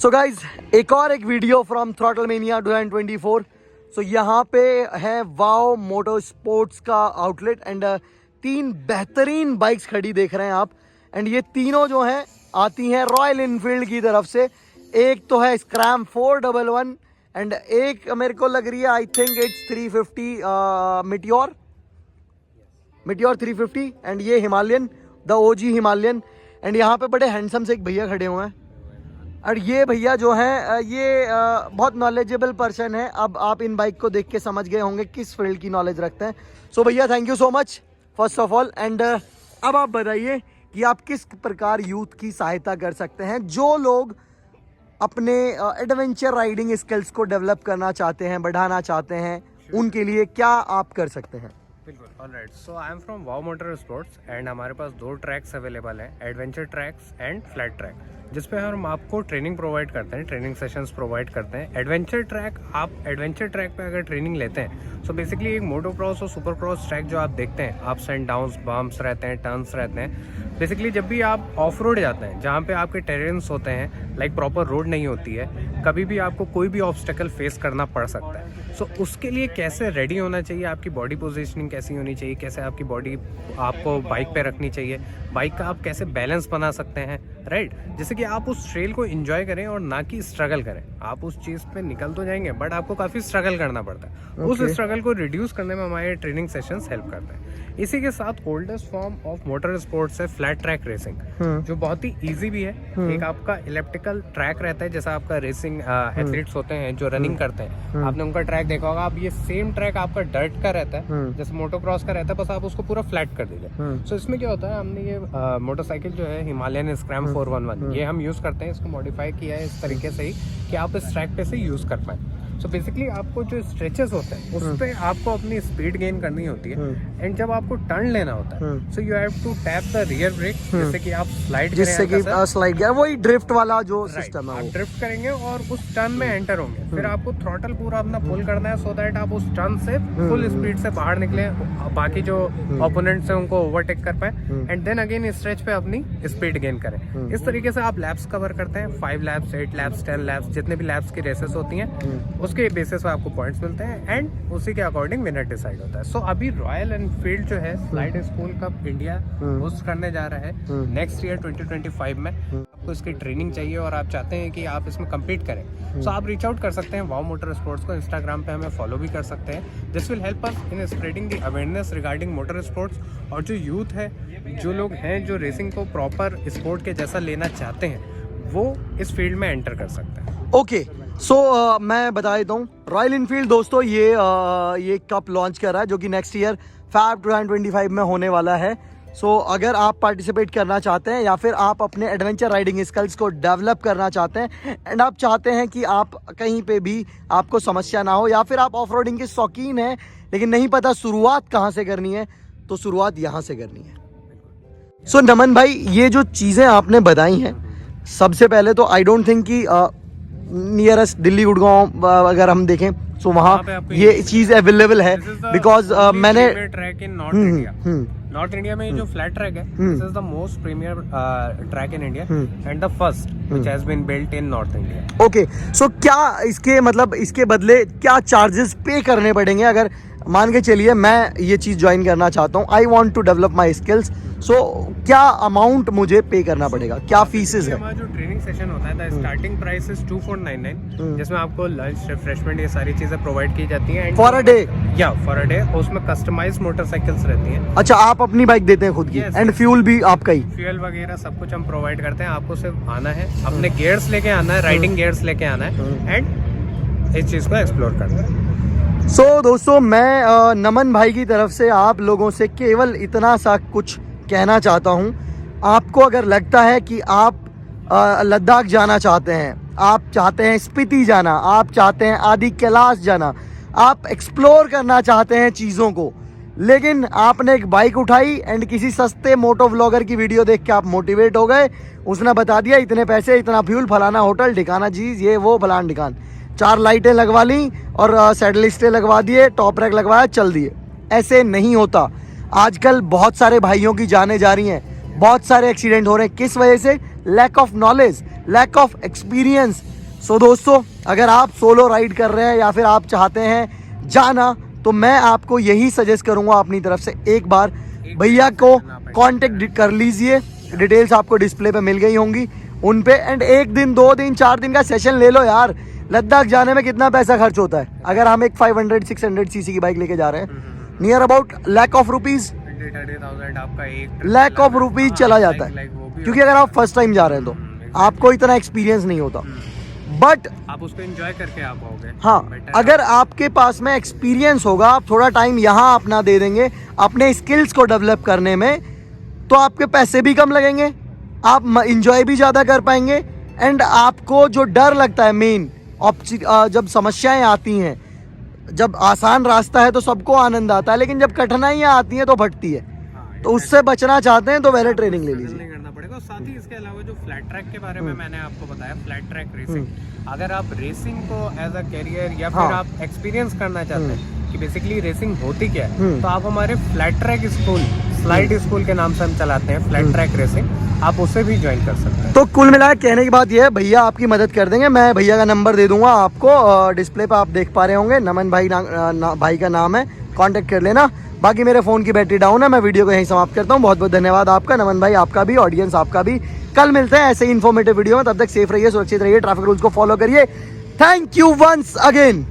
So guys एक और एक वीडियो फ्रॉम थ्रॉटल मेनिया 2024। सो यहाँ पे है वाओ मोटर स्पोर्ट्स का आउटलेट एंड 3 बेहतरीन बाइक्स खड़ी देख रहे हैं आप। एंड ये तीनों जो हैं आती हैं रॉयल इनफील्ड की तरफ से। एक तो है स्क्रैम 411 एंड एक मेरे को लग रही है I think it's 350 Meteor 350 and ये Himalayan the OG Himalayan. And यहाँ पे बड़े हैंडसम से एक भैया खड़े हुए हैं और ये भैया जो हैं ये बहुत नॉलेजेबल पर्सन है। अब आप इन बाइक को देख के समझ गए होंगे किस फील्ड की नॉलेज रखते हैं। सो भैया thank you so much first of all. And अब आप बताइए कि आप किस प्रकार यूथ की सहायता कर सकते हैं जो लोग अपने एडवेंचर राइडिंग स्किल्स को डेवलप करना चाहते हैं, बढ़ाना चाहते हैं, उनके लिए क्या आप कर सकते हैं? बिल्कुल। Alright, so I am from wow motor sports and हमारे पास 2 ट्रैक्स अवेलेबल हैं, adventure tracks and flat track, जिस पे हम आपको ट्रेनिंग प्रोवाइड करते हैं, ट्रेनिंग सेशंस प्रोवाइड करते हैं। एडवेंचर ट्रैक, आप एडवेंचर ट्रैक पे अगर ट्रेनिंग लेते हैं सो बेसिकली एक मोटो क्रॉस और सुपर क्रॉस ट्रैक जो आप देखते हैं, अप्स एंड डाउन्स, बम्प्स रहते हैं, टर्न्स रहते हैं। बेसिकली जब भी आप ऑफ रोड जाते हैं जहाँ पे आपके टेरेन्स होते हैं, लाइक प्रॉपर रोड नहीं होती है, कभी भी आपको कोई भी ऑब्स्टेकल फेस करना पड़ सकता है। सो उसके लिए कैसे रेडी होना चाहिए, आपकी बॉडी पोजीशनिंग कैसी होनी चाहिए, कैसे आपकी बॉडी आपको बाइक पे रखनी चाहिए, बाइक का आप कैसे बैलेंस बना सकते हैं, राइट, जैसे कि आप उस ट्रेल को एंजॉय करें और ना कि स्ट्रगल करें। आप उस चीज़ पे निकल तो जाएंगे बट आपको काफ़ी स्ट्रगल करना पड़ता है। उस स्ट्रगल को रिड्यूस करने में हमारे ट्रेनिंग सेशंस हेल्प करते हैं। इसी के साथ oldest form of motor sports है फ्लैट ट्रैक रेसिंग, जो बहुत ही ईजी भी है। एक आपका इलेप्टिकल ट्रैक रहता है, जैसा आपका रेसिंग एथलीट्स होते हैं जो रनिंग करते हैं, आपने उनका ट्रैक देखा होगा। आप ये सेम ट्रैक आपका डर्ट का रहता है, जैसे मोटोक्रॉस का रहता है, बस आप उसको पूरा फ्लैट कर दीजिए। सो इसमें क्या होता है, हमने ये मोटरसाइकिल जो है हिमालयन स्क्रैम 411 ये हम यूज करते हैं, इसको मॉडिफाई किया है इस तरीके से ही कि आप इस ट्रैक पे से यूज कर पाए। सो बेसिकली आपको जो स्ट्रेचेस होते हैं उस पे आपको अपनी स्पीड गेन करनी होती है। एंड जब आपको टर्न लेना होता है so you have to tap the rear brake, जिससे कि आप स्लाइड करें, जिससे कि स्लाइड गया वही ड्रिफ्ट वाला जो सिस्टम है, आप ड्रिफ्ट करेंगे और उस टर्न में एंटर होंगे। फिर आपको थ्रॉटल पूरा अपना पुल करना है सो दैट आप उस टर्न से फुल स्पीड से बाहर निकले, बाकी जो ओपोनेंट्स हैं उनको ओवरटेक कर पाए एंड देन अगेन स्ट्रेच पे अपनी स्पीड गेन करें। इस तरीके से आप लैप्स कवर करते हैं, 5 लैप्स, 8 लैप्स, 10 लैप्स, जितने भी लैप्स की रेसेस होती हैं उसके बेसिस पे आपको पॉइंट्स मिलते हैं एंड उसी के अकॉर्डिंग विनर डिसाइड होता है। सो अभी रॉयल एनफील्ड जो है slide school cup India host करने जा रहा है नेक्स्ट ईयर 2025 में। आपको इसकी ट्रेनिंग चाहिए और आप चाहते हैं कि आप इसमें कम्पीट करें, सो आप रीच आउट कर सकते हैं वाओ मोटर स्पोर्ट्स को। इंस्टाग्राम पे हमें फॉलो भी कर सकते हैं। This will help us in spreading the awareness regarding motor sports. और जो यूथ है, जो लोग हैं जो रेसिंग को प्रॉपर स्पोर्ट के जैसा लेना चाहते हैं, वो इस फील्ड में एंटर कर सकते हैं। ओके सो मैं बता देता हूँ, रॉयल इनफील्ड दोस्तों ये कप लॉन्च कर रहा है जो कि नेक्स्ट ईयर फैब 2025 में होने वाला है। सो अगर आप पार्टिसिपेट करना चाहते हैं या फिर आप अपने एडवेंचर राइडिंग स्किल्स को डेवलप करना चाहते हैं एंड आप चाहते हैं कि आप कहीं पे भी आपको समस्या ना हो, या फिर आप ऑफ रोडिंग के शौकीन हैं लेकिन नहीं पता शुरुआत कहाँ से करनी है, तो शुरुआत यहाँ से करनी है। सो नमन भाई, ये जो चीज़ें आपने बताई हैं, सबसे पहले तो आई डोंट थिंक कि नियरेस्ट दिल्ली गुड़गांव अगर हम देखें तो वहाँ ये चीज़ अवेलेबल है, बिकॉज मैंने ट्रैक इन नॉर्थ इंडिया में जो फ्लैट ट्रैक है, this is the most premier track in India and the first which has been built in north India. Okay, so क्या इसके मतलब इसके बदले क्या चार्जेस पे करने पड़ेंगे? अगर मान के चलिए मैं ये चीज़ ज्वाइन करना चाहता हूँ, I want to develop my skills, so क्या अमाउंट मुझे पे करना पड़ेगा, क्या फीसेस है? हमारा जो ट्रेनिंग सेशन होता है, द स्टार्टिंग प्राइस इज 2499, जिसमें आपको लंच, रिफ्रेशमेंट, ये सारी चीजें प्रोवाइड की जाती हैं फॉर अ डे। या फॉर अ डे। उसमें कस्टमाइज्ड मोटरसाइकिल्स रहती हैं। अच्छा, आप अपनी बाइक देते हैं खुद की? एंड फ्यूल भी आपका ही? फ्यूल वगैरह सब कुछ हम प्रोवाइड करते हैं। आपको सिर्फ आना है, अपने गियर्स लेके आना है, राइडिंग गियर्स लेके आना है एंड इस चीज को एक्सप्लोर करना है। सो दोस्तों, मैं नमन भाई की तरफ से आप लोगों से केवल इतना सा कुछ कहना चाहता हूँ। आपको अगर लगता है कि आप लद्दाख जाना चाहते हैं, आप चाहते हैं स्पीति जाना, आप चाहते हैं आदि कैलाश जाना, आप एक्सप्लोर करना चाहते हैं चीज़ों को, लेकिन आपने एक बाइक उठाई एंड किसी सस्ते मोटो व्लॉगर की वीडियो देख के आप मोटिवेट हो गए, उसने बता दिया इतने पैसे, इतना फ्यूल, फलाना होटल, ठिकाना चीज़, ये वो फलान ठिकान, 4 लाइटें लगवा ली और सैडल स्टे लगवा दिए, टॉप रैक लगवाया, चल दिए। ऐसे नहीं होता। आजकल बहुत सारे भाइयों की जानें जा रही हैं, बहुत सारे एक्सीडेंट हो रहे हैं। किस वजह से? Lack of knowledge, lack of experience. So दोस्तों, अगर आप सोलो राइड कर रहे हैं या फिर आप चाहते हैं जाना, तो मैं आपको यही सजेस्ट करूंगा अपनी तरफ से, एक बार भैया को कांटेक्ट कर लीजिए। डिटेल्स आपको डिस्प्ले पे मिल गई होंगी उन पे। एंड 1 दिन 2 दिन 4 दिन का सेशन ले लो यार। लद्दाख जाने में कितना पैसा खर्च होता है? अगर हम एक 500-600 सीसी की बाइक लेके जा रहे हैं, near about lakh of rupees, 20,000 आपका एक लाख ऑफ रुपीज चला जाता है। क्योंकि अगर आप फर्स्ट टाइम जा रहे हैं तो आपको इतना एक्सपीरियंस नहीं होता, बट आप उसको एंजॉय करके आ पाओगे। हाँ, अगर आपके पास में एक्सपीरियंस होगा, आप थोड़ा टाइम यहाँ अपना दे देंगे अपने स्किल्स को डेवलप करने में, तो आपके पैसे भी कम लगेंगे, आप इंजॉय भी ज़्यादा कर पाएंगे। एंड आपको जो डर लगता है मेन, जब समस्याएं आती हैं, जब आसान रास्ता है तो सबको आनंद आता है, लेकिन जब कठिनाइयाँ आती हैं तो फटती है। तो उससे बचना चाहते हैं तो पहले ट्रेनिंग ले लीजिए। नहीं करना पड़ेगा। साथ ही इसके अलावा जो फ्लैट ट्रैक के बारे में मैंने आपको बताया, फ्लैट ट्रैक रेसिंग, अगर आप रेसिंग को एज अ कैरियर या फिर आप एक्सपीरियंस करना चाहते हैं कि बेसिकली रेसिंग होती क्या है, तो आप हमारे flat track school, slide school के नाम से हम चलाते हैं फ्लैट ट्रैक रेसिंग, आप उसे भी ज्वाइन कर सकते हैं। तो कुल मिलाकर कहने की बात यह है, भैया आपकी मदद कर देंगे। मैं भैया का नंबर दे दूंगा आपको, डिस्प्ले पे आप देख पा रहे होंगे, नमन भाई भाई का नाम है, कांटेक्ट कर लेना। बाकी मेरे फ़ोन की बैटरी डाउन है, मैं वीडियो को यहीं समाप्त करता हूँ। बहुत बहुत धन्यवाद आपका नमन भाई, आपका भी, ऑडियंस आपका भी। कल मिलते हैं ऐसे ही इन्फॉर्मेटिव वीडियो में, तब तक सेफ रहिए, सुरक्षित रहिए, ट्रैफिक रूल्स को फॉलो करिए। Thank you once again.